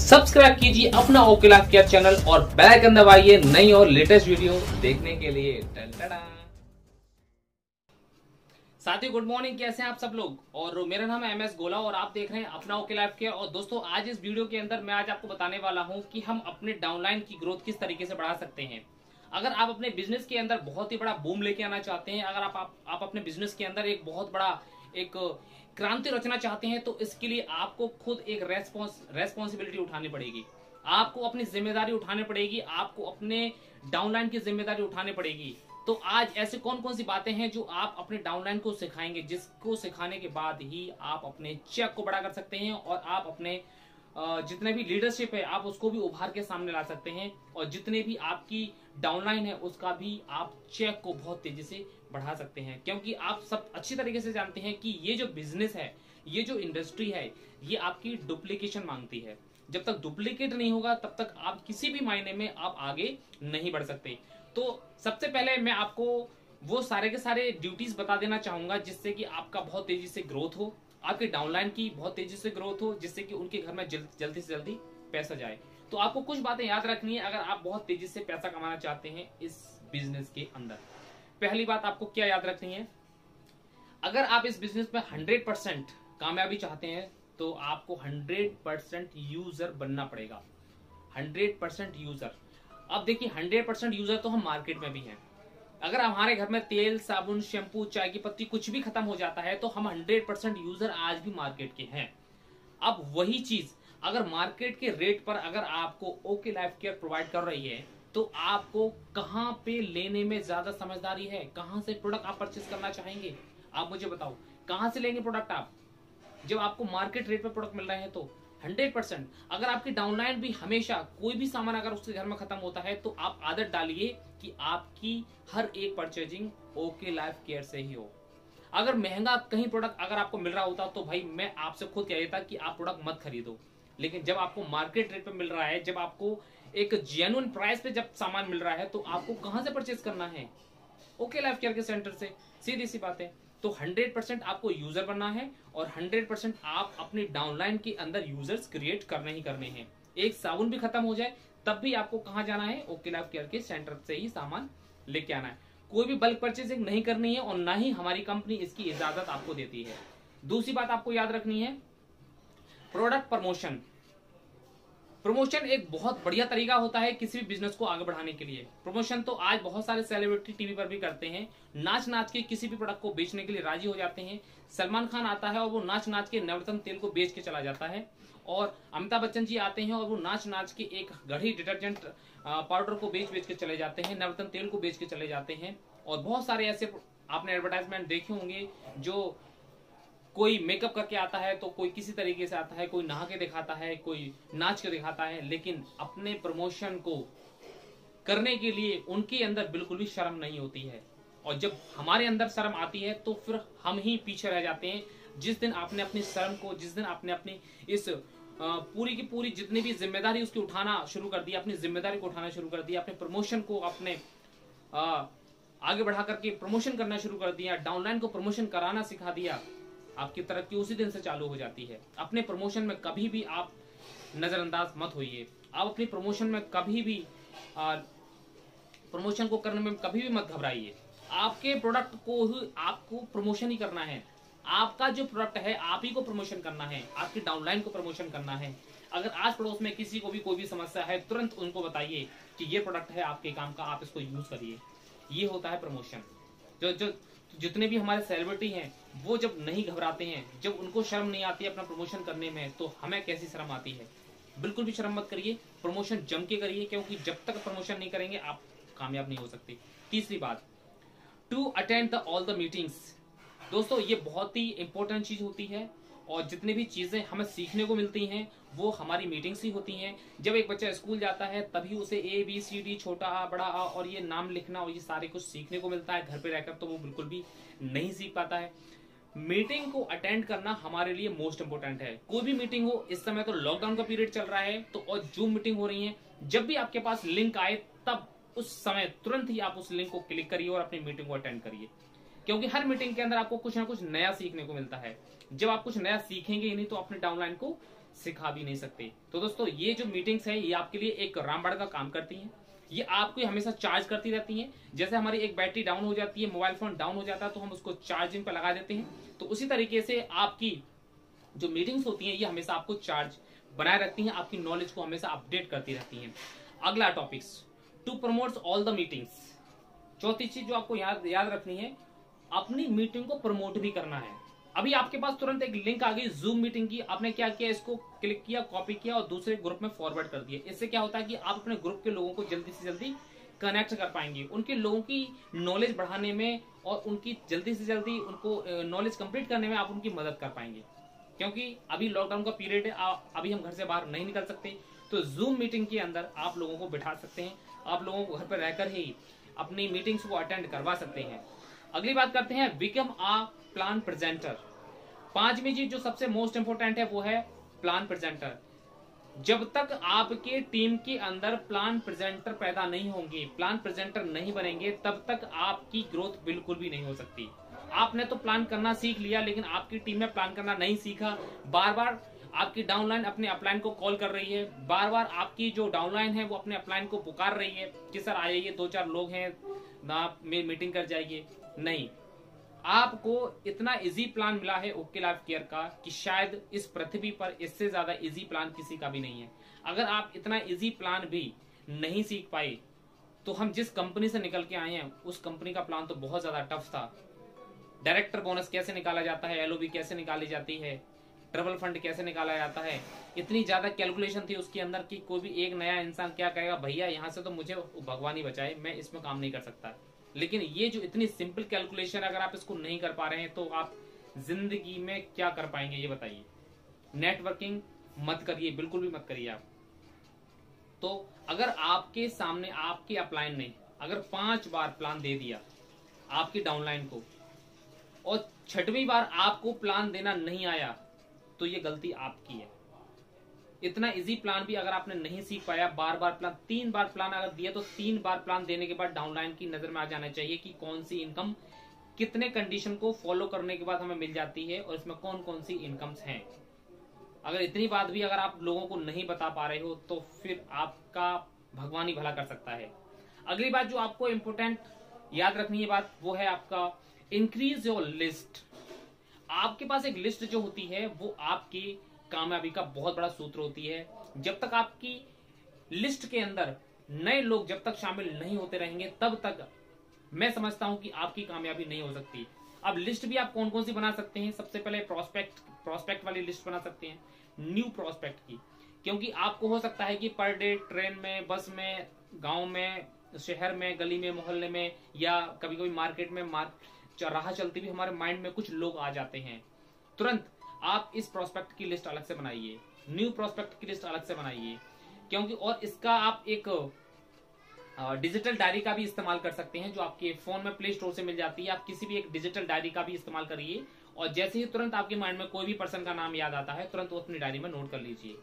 Subscribe कीजिए अपना okay life care channel और बेल आइकन दबाइए नई और लेटेस्ट वीडियो देखने के लिए। साथियों गुड मॉर्निंग, कैसे हैं आप सब लोग। और मेरा नाम है MS गोला और आप देख रहे हैं अपना ओके लाइफ केयर। और दोस्तों आज इस वीडियो के अंदर मैं आज आपको बताने वाला हूं कि हम अपने डाउनलाइन की ग्रोथ किस तरीके से बढ़ा सकते हैं। अगर आप अपने बिजनेस के अंदर बहुत ही बड़ा बूम लेके आना चाहते हैं, अगर आप अपने बिजनेस के अंदर एक बहुत बड़ा एक क्रांति रचना चाहते हैं, तो इसके लिए आपको खुद एक रेस्पॉन्सिबिलिटी उठानी पड़ेगी। आपको अपनी जिम्मेदारी उठानी पड़ेगी, आपको अपने डाउनलाइन की जिम्मेदारी उठानी पड़ेगी। तो आज ऐसे कौन कौन सी बातें हैं जो आप अपने डाउनलाइन को सिखाएंगे, जिसको सिखाने के बाद ही आप अपने चेक को बड़ा कर सकते हैं और आप अपने जितने भी लीडरशिप है आप उसको भी उभार के सामने ला सकते हैं, और जितने भी आपकी डाउनलाइन है उसका भी आप चेक को बहुत तेजी से बढ़ा सकते हैं। क्योंकि आप सब अच्छी तरीके से जानते हैं कि ये जो बिजनेस है, ये जो इंडस्ट्री है, ये आपकी डुप्लीकेशन मांगती है। जब तक डुप्लीकेट नहीं होगा तब तक आप किसी भी मायने में आप आगे नहीं बढ़ सकते। तो सबसे पहले मैं आपको वो सारे के सारे ड्यूटीज बता देना चाहूंगा जिससे कि आपका बहुत तेजी से ग्रोथ हो, आपके डाउनलाइन की बहुत तेजी से ग्रोथ हो, जिससे कि उनके घर में जल्दी से जल्दी पैसा जाए। तो आपको कुछ बातें याद रखनी है अगर आप बहुत तेजी से पैसा कमाना चाहते हैं इस बिजनेस के अंदर। पहली बात आपको क्या याद रखनी है, अगर आप इस बिजनेस में 100% कामयाबी चाहते हैं तो आपको 100% यूजर बनना पड़ेगा। 100% यूजर। अब देखिए 100% यूजर तो हम मार्केट में भी हैं। अगर हमारे घर में तेल, साबुन, शैम्पू, चाय की पत्ती कुछ भी खत्म हो जाता है तो हम 100% यूजर आज भी मार्केट के हैं। अब वही चीज अगर मार्केट के रेट पर अगर आपको ओके लाइफ केयर प्रोवाइड कर रही है तो आपको कहां पे लेने में ज्यादा समझदारी है, कहां से प्रोडक्ट आप परचेस करना चाहेंगे, आप मुझे बताओ। कहां से लेंगे प्रोडक्ट आप, जब आपको मार्केट रेट पे प्रोडक्ट मिल रहे हैं तो 100%। अगर आपकी डाउनलाइन भी हमेशा कोई भी सामान अगर उसके घर में खत्म होता है तो आप आदत डालिए कि आपकी हर एक परचेजिंग ओके लाइफ केयर से ही हो। अगर महंगा कहीं प्रोडक्ट अगर आपको मिल रहा होता तो भाई मैं आपसे खुद कह देता कि आप प्रोडक्ट मत खरीदो। लेकिन जब आपको मार्केट रेट पे मिल रहा है, जब आपको एक जेन्युइन प्राइस पे जब सामान मिल रहा है तो आपको कहां से परचेज करना है, ओके लाइफ केयर के सेंटर से। सीधी सी बात है। तो 100% आपको यूजर बनना है और 100% आप अपनी डाउनलाइन के अंदर यूजर्स क्रिएट करने ही करने हैं। एक साबुन भी खत्म हो जाए तब भी आपको कहां जाना है, ओके लाइफ केयर के सेंटर से ही सामान लेके आना है। कोई भी बल्क परचेजिंग नहीं करनी है और ना ही हमारी कंपनी इसकी इजाजत आपको देती है। दूसरी बात आपको याद रखनी है, प्रोडक्ट प्रमोशन। प्रमोशन एक बहुत बढ़िया तरीका होता है किसी भी बिजनेस को आगे बढ़ाने के लिए। प्रमोशन तो आज बहुत सारे सेलिब्रिटी टीवी पर भी करते हैं, नाच नाच के किसी भी प्रोडक्ट को बेचने के लिए राजी हो जाते हैं। सलमान खान आता है और वो नाच नाच के नवरत्न तेल को बेच के चला जाता है, और अमिताभ बच्चन जी आते हैं और वो नाच नाच के एक घड़ी डिटर्जेंट पाउडर को बेच के चले जाते हैं, नवरत्न तेल को बेच के चले जाते हैं। और बहुत सारे ऐसे आपने एडवर्टाइजमेंट देखे होंगे जो कोई मेकअप करके आता है तो कोई किसी तरीके से आता है, कोई नहा के दिखाता है, कोई नाच के दिखाता है, लेकिन अपने प्रमोशन को करने के लिए उनके अंदर बिल्कुल भी शर्म नहीं होती है। और जब हमारे अंदर शर्म आती है तो फिर हम ही पीछे रह जाते हैं। जिस दिन आपने अपनी शर्म को, जिस दिन आपने अपनी इस पूरी की पूरी जितनी भी जिम्मेदारी उसकी उठाना शुरू कर दी, अपनी जिम्मेदारी को उठाना शुरू कर दिया, अपने प्रमोशन को अपने आगे बढ़ा करके प्रमोशन करना शुरू कर दिया, डाउनलाइन को प्रमोशन कराना सिखा दिया, आपकी तरक्की उसी दिन से चालू हो जाती है। अपने प्रमोशन में कभी भी आप नजरअंदाज मत होइए। आप अपनी प्रमोशन में कभी भी प्रमोशन को करने में कभी भी मत घबराइए। आपके प्रोडक्ट को ही आपको प्रमोशन ही करना है। आपका जो प्रोडक्ट है आप ही को प्रमोशन करना है, आपकी डाउनलाइन को प्रमोशन करना है। अगर आज पड़ोस में किसी को भी कोई भी समस्या है तुरंत उनको बताइए कि ये प्रोडक्ट है आपके काम का, आप इसको यूज करिए। ये होता है प्रमोशन। जो जितने भी हमारे सेलिब्रिटी हैं वो जब नहीं घबराते हैं, जब उनको शर्म नहीं आती है अपना प्रमोशन करने में, तो हमें कैसी शर्म आती है। बिल्कुल भी शर्म मत करिए, प्रमोशन जम के करिए, क्योंकि जब तक प्रमोशन नहीं करेंगे आप कामयाब नहीं हो सकते। तीसरी बात, to attend all the meetings. दोस्तों ये बहुत ही इंपॉर्टेंट चीज होती है, और जितनी भी चीजें हमें सीखने को मिलती हैं वो हमारी मीटिंग्स ही होती हैं। जब एक बच्चा स्कूल जाता है तभी उसे ABCD, छोटा आ बड़ा आ और ये नाम लिखना और ये सारे कुछ सीखने को मिलता है। घर पे रहकर तो वो बिल्कुल भी नहीं सीख पाता है। मीटिंग को अटेंड करना हमारे लिए मोस्ट इंपोर्टेंट है। कोई भी मीटिंग हो, इस समय तो लॉकडाउन का पीरियड चल रहा है तो और जूम मीटिंग हो रही है, जब भी आपके पास लिंक आए तब उस समय तुरंत ही आप उस लिंक को क्लिक करिए और अपनी मीटिंग को अटेंड करिए। क्योंकि हर मीटिंग के अंदर आपको कुछ ना कुछ नया सीखने को मिलता है। जब आप कुछ नया सीखेंगे ही नहीं तो अपने डाउनलाइन को सिखा भी नहीं सकते। तो दोस्तों ये जो मीटिंग्स है ये आपके लिए एक रामबाण का काम करती हैं। ये आपको हमेशा चार्ज करती रहती हैं। जैसे हमारी एक बैटरी डाउन हो जाती है, मोबाइल फोन डाउन हो जाता है, तो हम उसको चार्जिंग पर लगा देते हैं। तो उसी तरीके से आपकी जो मीटिंग्स होती हैं ये हमेशा आपको चार्ज बनाए रखती हैं, आपकी नॉलेज को हमेशा अपडेट करती रहती हैं। अगला topics, to promote all the meetings. चौथी चीज जो आपको याद रखनी है, अपनी मीटिंग को प्रमोट भी करना है। अभी आपके पास तुरंत एक लिंक आ गई जूम मीटिंग की, आपने क्या किया, इसको क्लिक किया, कॉपी किया और दूसरे ग्रुप में फॉरवर्ड कर दिया। इससे क्या होता है कि आप अपने ग्रुप के लोगों को जल्दी से जल्दी कनेक्ट कर पाएंगे, उनके लोगों की नॉलेज बढ़ाने में और उनकी जल्दी से जल्दी उनको नॉलेज कंप्लीट करने में आप उनकी मदद कर पाएंगे। क्योंकि अभी लॉकडाउन का पीरियड है, अभी हम घर से बाहर नहीं निकल सकते, तो जूम मीटिंग के अंदर आप लोगों को बिठा सकते हैं, आप लोगों को घर पर रहकर ही अपनी मीटिंग्स को अटेंड करवा सकते हैं। अगली बात करते हैं, बिकम अ प्लान प्रेजेंटर। पांचवी चीज जो सबसे मोस्ट इंपोर्टेंट है वो है प्लान प्रेजेंटर। जब तक आपके टीम के अंदर प्लान प्रेजेंटर पैदा नहीं होंगे, प्लान प्रेजेंटर नहीं बनेंगे, तब तक आपकी ग्रोथ बिल्कुल भी नहीं हो सकती। आपने तो प्लान करना सीख लिया, लेकिन आपकी टीम में प्लान करना नहीं सीखा। बार बार आपकी डाउनलाइन अपने अपलाइन को कॉल कर रही है, बार बार आपकी जो डाउनलाइन है वो अपने अपलाइन को पुकार रही है कि सर आइए, 2-4 लोग हैं ना, मीटिंग कर जाइए। नहीं, आपको इतना इजी प्लान मिला है ओके लाइफ केयर का कि शायद इस पृथ्वी पर इससे ज्यादा इजी प्लान किसी का भी नहीं है। अगर आप इतना इजी प्लान भी नहीं सीख पाए, तो हम जिस कंपनी से निकल के आए हैं उस कंपनी का प्लान तो बहुत ज्यादा टफ था। डायरेक्टर बोनस कैसे निकाला जाता है, एलओबी कैसे निकाली जाती है, ट्रबल फंड कैसे निकाला जाता है, इतनी ज्यादा कैलकुलेशन थी उसके अंदर कि कोई भी एक नया इंसान क्या कहेगा, भैया यहाँ से तो मुझे भगवान ही बचाए, मैं इसमें काम नहीं कर सकता। लेकिन ये जो इतनी सिंपल कैलकुलेशन, अगर आप इसको नहीं कर पा रहे हैं तो आप जिंदगी में क्या कर पाएंगे ये बताइए। नेटवर्किंग मत करिए, बिल्कुल भी मत करिए आप। तो अगर आपके सामने आपके अपलाइन ने अगर 5 बार प्लान दे दिया आपकी डाउनलाइन को और 6वीं बार आपको प्लान देना नहीं आया, तो ये गलती आपकी है। इतना इजी प्लान भी अगर आपने नहीं सीख पाया, बार बार प्लान, 3 बार प्लान अगर दिया तो 3 बार प्लान देने के बाद डाउनलाइन की नजर में आ जाना चाहिए कि कौन सी इनकम कितने कंडीशन को फॉलो करने के बाद हमें मिल जाती है और इसमें कौन कौन सी इनकम्स हैं। अगर इतनी बात भी अगर आप लोगों को नहीं बता पा रहे हो तो फिर आपका भगवान ही भला कर सकता है। अगली बात जो आपको इंपोर्टेंट याद रखनी है बात, वो है आपका इंक्रीज योर लिस्ट। आपके पास एक लिस्ट जो होती है वो आपकी कामयाबी का बहुत बड़ा सूत्र होती है। जब तक आपकी लिस्ट के अंदर नए लोग जब तक शामिल नहीं होते रहेंगे, तब तक मैं समझता हूं कि आपकी कामयाबी नहीं हो सकती। अब लिस्ट भी आप कौन कौन सी बना सकते हैं, सबसे पहले प्रोस्पेक्ट वाली लिस्ट बना सकते हैं, न्यू प्रोस्पेक्ट की। क्योंकि आपको हो सकता है कि पर डे ट्रेन में, बस में, गांव में, शहर में, गली में, मोहल्ले में या कभी कभी मार्केट में राह चलती भी हमारे माइंड में कुछ लोग आ जाते हैं। तुरंत आप इस प्रोस्पेक्ट की लिस्ट अलग से बनाइए, न्यू प्रोस्पेक्ट की लिस्ट अलग से बनाइए। क्योंकि और इसका आप एक डिजिटल डायरी का भी इस्तेमाल कर सकते हैं जो आपके फोन में प्ले स्टोर से मिल जाती है। आप किसी भी एक डिजिटल डायरी का भी इस्तेमाल करिए और जैसे ही तुरंत आपके माइंड में कोई भी पर्सन का नाम याद आता है, तुरंत वो अपनी डायरी में नोट कर लीजिए।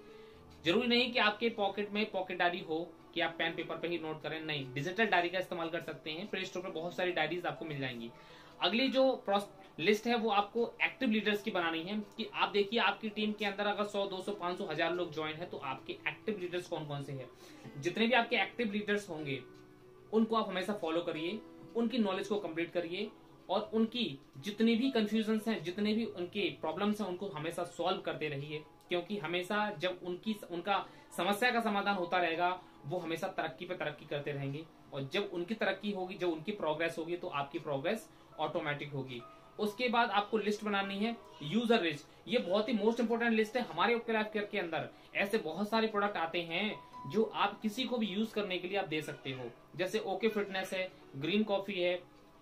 जरूरी नहीं कि आपके पॉकेट में पॉकेट डायरी हो कि आप पेन पेपर पे ही नोट करें, नहीं, डिजिटल डायरी का इस्तेमाल कर सकते हैं। प्ले स्टोर पर बहुत सारी डायरीज आपको मिल जाएंगी। अगली जो लिस्ट है वो आपको एक्टिव लीडर्स की बनानी है कि आप देखिए आपकी टीम के अंदर अगर 100, 200, 500, 1000 लोग ज्वाइन है तो आपके एक्टिव लीडर्स कौन कौन से हैं। जितने भी आपके एक्टिव लीडर्स होंगे उनको आप हमेशा फॉलो करिए, उनकी नॉलेज को कंप्लीट करिए और उनकी जितनी भी कंफ्यूजन हैं, जितने भी उनके प्रॉब्लम्स हैं, उनको हमेशा सॉल्व करते रहिए। क्योंकि हमेशा जब उनका समस्या का समाधान होता रहेगा, वो हमेशा तरक्की पे तरक्की करते रहेंगे और जब उनकी तरक्की होगी, जब उनकी प्रोग्रेस होगी, तो आपकी प्रोग्रेस ऑटोमेटिक होगी। उसके बाद आपको लिस्ट बनानी है यूजर लिस्ट। ये बहुत ही मोस्ट इंपोर्टेंट लिस्ट है। हमारे ओके लाइफ केयर के अंदर ऐसे बहुत सारे प्रोडक्ट आते हैं जो आप किसी को भी यूज करने के लिए आप दे सकते हो। जैसे ओके फिटनेस है, ग्रीन कॉफी है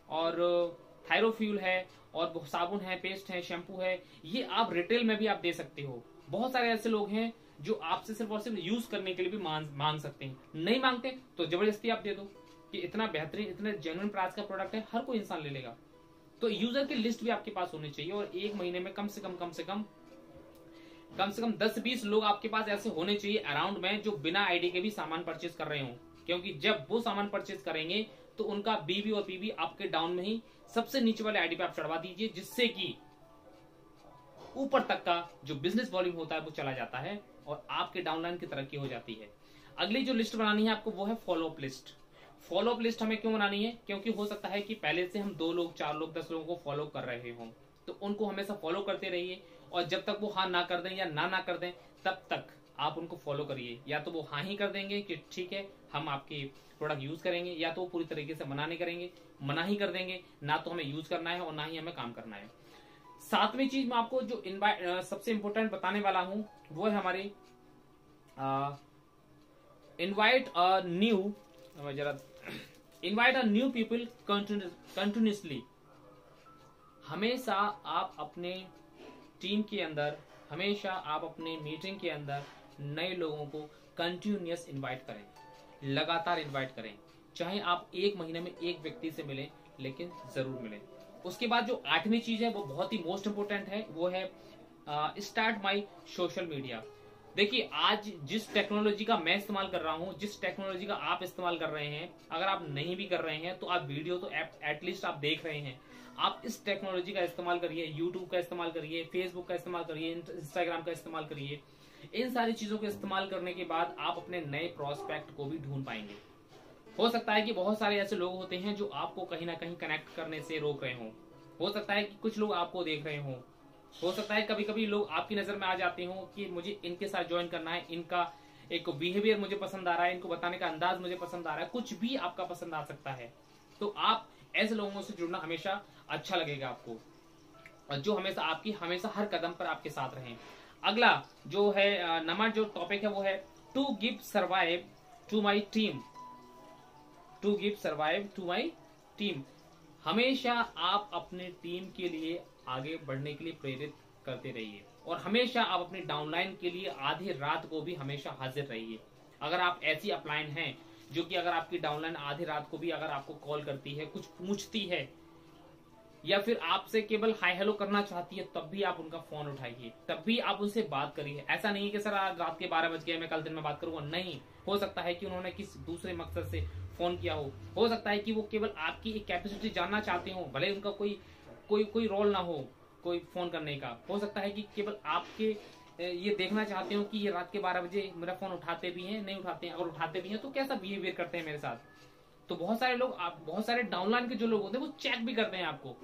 और थायरोफ्यूल है और साबुन है, पेस्ट है, शैम्पू है। ये आप रिटेल में भी आप दे सकते हो। बहुत सारे ऐसे लोग हैं जो आपसे सिर्फ और सिर्फ यूज करने के लिए भी मांग सकते हैं। नहीं मांगते तो जबरदस्ती आप दे दो कि इतना बेहतरीन, इतने जेन्युइन प्राइस का प्रोडक्ट है, हर कोई इंसान ले लेगा। तो यूजर की लिस्ट भी आपके पास होनी चाहिए और एक महीने में कम से कम 10-20 लोग आपके पास ऐसे होने चाहिए अराउंड में जो बिना आईडी के भी सामान परचेज कर रहे हो। क्योंकि जब वो सामान परचेज करेंगे तो उनका बीबी और पीबी आपके डाउन में ही सबसे नीचे वाले आईडी पे आप चढ़वा दीजिए, जिससे कि ऊपर तक का जो बिजनेस वॉल्यूम होता है वो चला जाता है और आपके डाउनलाइन की तरक्की हो जाती है। अगली जो लिस्ट बनानी है आपको वो है follow up list. Follow up list हमें क्यों बनानी है? क्योंकि हो सकता है कि पहले से हम 2 लोग, 4 लोग, 10 लोगों को फॉलो कर रहे हों, तो उनको हमेशा फॉलो करते रहिए और जब तक वो हाँ ना कर दें या ना कर दें तब तक आप उनको फॉलो करिए। या तो वो हाँ ही कर देंगे कि ठीक है हम आपके प्रोडक्ट यूज करेंगे, या तो वो पूरी तरीके से मना नहीं करेंगे, मना ही कर देंगे, ना तो हमें यूज करना है और ना ही हमें काम करना है। 7वीं चीज मैं आपको जो सबसे इंपॉर्टेंट बताने वाला हूं वो है हमारी invite a new people continuously. हमेशा आप अपने टीम के अंदर, हमेशा आप अपने मीटिंग के अंदर नए लोगों को कंटिन्यूस इनवाइट करें, लगातार इनवाइट करें। चाहे आप 1 महीने में 1 व्यक्ति से मिलें, लेकिन जरूर मिलें। उसके बाद जो 8वीं चीज है वो बहुत ही मोस्ट इंपोर्टेंट है, वो है स्टार्ट माई सोशल मीडिया। देखिए आज जिस टेक्नोलॉजी का मैं इस्तेमाल कर रहा हूं, जिस टेक्नोलॉजी का आप इस्तेमाल कर रहे हैं, अगर आप नहीं भी कर रहे हैं तो आप वीडियो तो एटलीस्ट आप देख रहे हैं। आप इस टेक्नोलॉजी का इस्तेमाल करिए, यूट्यूब का इस्तेमाल करिए, फेसबुक का इस्तेमाल करिए, इंस्टाग्राम का इस्तेमाल करिए। इन सारी चीजों का इस्तेमाल करने के बाद आप अपने नए प्रोस्पेक्ट को भी ढूंढ पाएंगे। हो सकता है कि बहुत सारे ऐसे लोग होते हैं जो आपको कहीं ना कहीं कनेक्ट करने से रोक रहे हों। हो सकता है कि कुछ लोग आपको देख रहे हों। हो सकता है कभी कभी लोग आपकी नजर में आ जाते हो कि मुझे इनके साथ ज्वाइन करना है, इनका एक बिहेवियर मुझे पसंद आ रहा है, इनको बताने का अंदाज मुझे पसंद आ रहा है, कुछ भी आपका पसंद आ सकता है। तो आप ऐसे लोगों से जुड़ना हमेशा अच्छा लगेगा आपको, और जो हमेशा हर कदम पर आपके साथ रहें। अगला जो है नंबर जो टॉपिक है वो है to give survive to my team. To give survive to my team. हमेशा आप अपने टीम के लिए आगे बढ़ने के लिए प्रेरित करते रहिए और हमेशा आप अपनी डाउनलाइन के लिए आधी रात को भी हमेशा हाजिर रहिए। अगर आप ऐसी अपलाइन हैं जो कि अगर आपकी डाउनलाइन आधी रात को भी अगर आपको कॉल करती है, कुछ पूछती है, या फिर आपसे केवल हाय हेलो करना चाहती है, तब भी आप उनका फोन उठाइए, तब भी आप उनसे बात करिए। ऐसा नहीं है कि सर आज रात के 12 बज गए, मैं कल दिन में बात करूंगा। नहीं, हो सकता है कि उन्होंने किस दूसरे मकसद से फोन किया हो सकता है कि वो केवल आपकी एक कैपेसिटी जानना चाहते हो, भले उनका कोई रोल ना हो कोई फोन करने का। हो सकता है कि केवल आपके ये देखना चाहते हो कि ये रात के 12 बजे मेरा फोन उठाते भी हैं, नहीं उठाते हैं, अगर उठाते भी हैं तो कैसा बिहेवियर करते हैं मेरे साथ। तो बहुत सारे डाउनलाइन के जो लोग होते हैं वो चेक भी करते हैं आपको।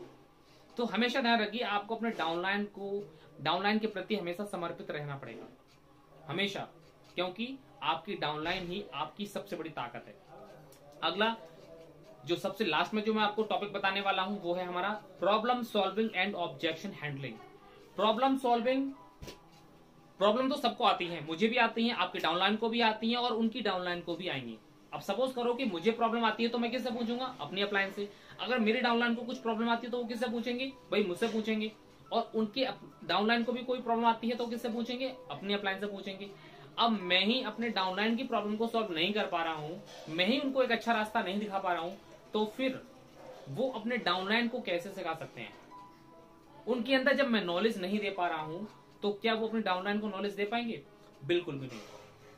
तो हमेशा ध्यान रखिए, आपको अपने डाउनलाइन के प्रति हमेशा समर्पित रहना पड़ेगा, हमेशा, क्योंकि आपकी डाउनलाइन ही आपकी सबसे बड़ी ताकत है। अगला जो सबसे लास्ट में जो मैं आपको टॉपिक बताने वाला हूं वो है हमारा problem solving and objection handling. Problem तो सबको आती है, मुझे भी आती है, आपके डाउनलाइन को भी आती है और उनकी डाउनलाइन को भी आएंगी। अब सपोज करो कि मुझे प्रॉब्लम आती है तो मैं किससे पूछूंगा? अपनी अपलाइन से। अगर मेरे डाउनलाइन को कुछ प्रॉब्लम आती है तो वो किससे पूछेंगे? भाई मुझसे पूछेंगे। और उनके डाउनलाइन को भी कोई प्रॉब्लम आती है तो किससे पूछेंगे? अपनी अपलाइन से पूछेंगे। अब मैं ही अपने डाउनलाइन की प्रॉब्लम को सॉल्व नहीं कर पा रहा हूं, मैं ही उनको एक अच्छा रास्ता नहीं दिखा पा रहा हूं, तो फिर वो अपने डाउनलाइन को कैसे सिखा सकते हैं? उनके अंदर जब मैं नॉलेज नहीं दे पा रहा हूं तो क्या वो अपने डाउनलाइन को नॉलेज दे पाएंगे? बिल्कुल भी नहीं।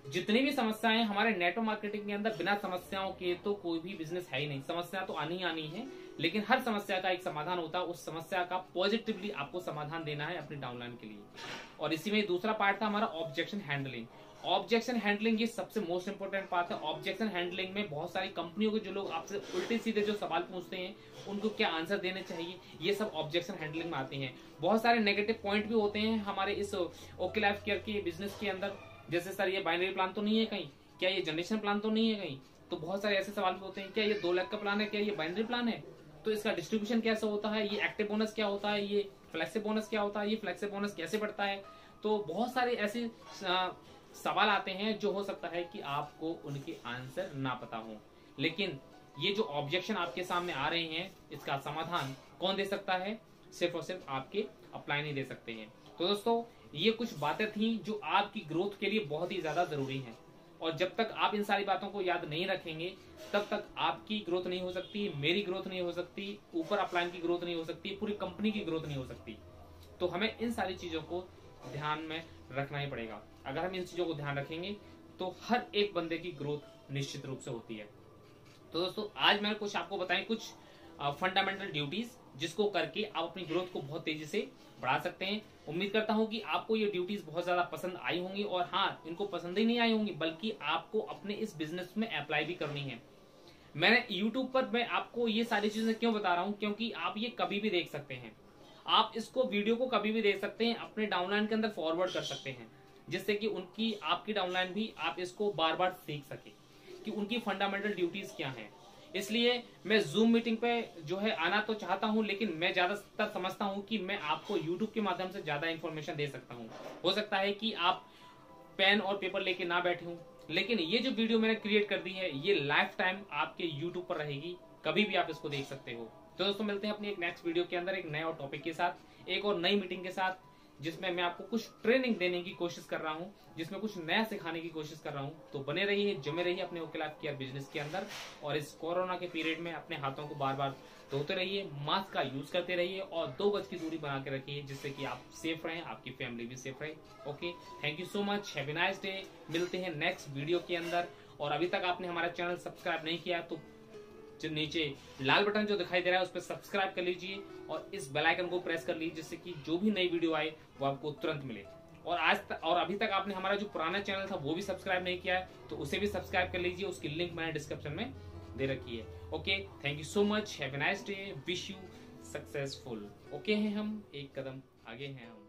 जितनी भी समस्याएं हमारे नेटवर्क मार्केटिंग के अंदर, बिना समस्याओं के तो कोई भी बिजनेस है ही नहीं। समस्या तो आनी ही आनी है, लेकिन हर समस्या का एक समाधान होता है। उस समस्या का पॉजिटिवली आपको समाधान देना है अपनी डाउनलाइन के लिए। और इसी में दूसरा पार्ट था हमारा ऑब्जेक्शन हैंडलिंग। ऑब्जेक्शन हैंडलिंग ये सबसे मोस्ट इंपोर्टेंट पार्ट है। ऑब्जेक्शन हैंडलिंग में बहुत सारी कंपनियों के जो लोग आपसे उल्टे सीधे जो सवाल पूछते हैं उनको क्या आंसर देने चाहिए, ये सब ऑब्जेक्शन हैंडलिंग में आते हैं। बहुत सारे नेगेटिव पॉइंट भी होते हैं हमारे इस ओके लाइफ केयर के बिजनेस के अंदर, जैसे सर ये बाइनरी प्लान तो नहीं है कहीं, क्या ये जनरेशन प्लान तो नहीं है कहीं। तो बहुत सारे ऐसे सवाल होते हैं, क्या ये 2 लाख का प्लान है, क्या ये बाइनरी प्लान है, तो इसका डिस्ट्रीब्यूशन कैसे होता है, ये एक्टिव बोनस क्या होता है, ये फ्लेक्सिब बोनस क्या होता है, ये फ्लेक्सिब बोनस कैसे बढ़ता है। तो बहुत सारे ऐसे सवाल आते हैं जो हो सकता है कि आपको उनके आंसर ना पता हो, लेकिन ये जो ऑब्जेक्शन आपके सामने आ रहे हैं इसका समाधान कौन दे सकता है? सिर्फ और सिर्फ आपके अपलाइन ही दे सकते हैं। तो दोस्तों ये कुछ बातें थी जो आपकी ग्रोथ के लिए बहुत ही ज्यादा जरूरी हैं, और जब तक आप इन सारी बातों को याद नहीं रखेंगे तब तक आपकी ग्रोथ नहीं हो सकती, मेरी ग्रोथ नहीं हो सकती, ऊपर अपलाइन की ग्रोथ नहीं हो सकती, पूरी कंपनी की ग्रोथ नहीं हो सकती। तो हमें इन सारी चीजों को ध्यान में रखना ही पड़ेगा। अगर हम इन चीजों को ध्यान रखेंगे तो हर एक बंदे की ग्रोथ निश्चित रूप से होती है। तो दोस्तों आज मैंने कुछ आपको बताएं कुछ फंडामेंटल ड्यूटीज जिसको करके आप अपनी ग्रोथ को बहुत तेजी से बढ़ा सकते हैं। उम्मीद करता हूं कि आपको ये ड्यूटीज बहुत ज्यादा पसंद आई होंगी, और हाँ, इनको पसंद ही नहीं आई होंगी बल्कि आपको अपने इस बिजनेस में अप्लाई भी करनी है। मैंने यूट्यूब पर मैं आपको ये सारी चीजें क्यों बता रहा हूं, क्योंकि आप ये कभी भी देख सकते हैं। आप इसको वीडियो को कभी भी देख सकते हैं, अपने डाउनलाइन के अंदर फॉरवर्ड कर सकते हैं, जिससे कि उनकी आपकी डाउनलाइन भी आप इसको बार बार सीख सके कि उनकी फंडामेंटल ड्यूटीज क्या हैं। इसलिए मैं जूम मीटिंग पे जो है आना तो चाहता हूं, लेकिन मैं ज्यादातर समझता हूं कि मैं आपको यूट्यूब के माध्यम से ज्यादा इंफॉर्मेशन दे सकता हूं। हो सकता है कि आप पेन और पेपर लेके ना बैठे हों, लेकिन ये जो वीडियो मैंने क्रिएट कर दी है ये लाइफ टाइम आपके यूट्यूब पर रहेगी, कभी भी आप इसको देख सकते हो। तो दोस्तों मिलते हैं अपनी एक नेक्स्ट वीडियो के अंदर एक नए और टॉपिक के साथ, एक और नई मीटिंग के साथ, जिसमें मैं आपको कुछ ट्रेनिंग देने की कोशिश कर रहा हूं, जिसमें कुछ नया सिखाने की कोशिश कर रहा हूं। तो बने रहिए, जमे रहिए अपने ओके लाइफ केयर बिजनेस के अंदर, और इस कोरोना के पीरियड में अपने हाथों को बार बार धोते रहिए, मास्क का यूज करते रहिए और 2 गज की दूरी बना के रखिए, जिससे कि आप सेफ रहें, आपकी फैमिली भी सेफ रहे। Okay, thank you so much, have a nice day. मिलते हैं नेक्स्ट वीडियो के अंदर। और अभी तक आपने हमारा चैनल सब्सक्राइब नहीं किया तो नीचे लाल बटन जो दिखाई दे रहा है उस पर सब्सक्राइब कर लीजिए और इस बेल आइकन को प्रेस कर लीजिए, जिससे कि जो भी नई वीडियो आए वो आपको तुरंत मिले। और अभी तक आपने हमारा जो पुराना चैनल था वो भी सब्सक्राइब नहीं किया है तो उसे भी सब्सक्राइब कर लीजिए, उसकी लिंक मैंने डिस्क्रिप्शन में दे रखी है। Okay, thank you so much, have a nice day, wish you successful. Okay हैं हम, एक कदम आगे हैं हम।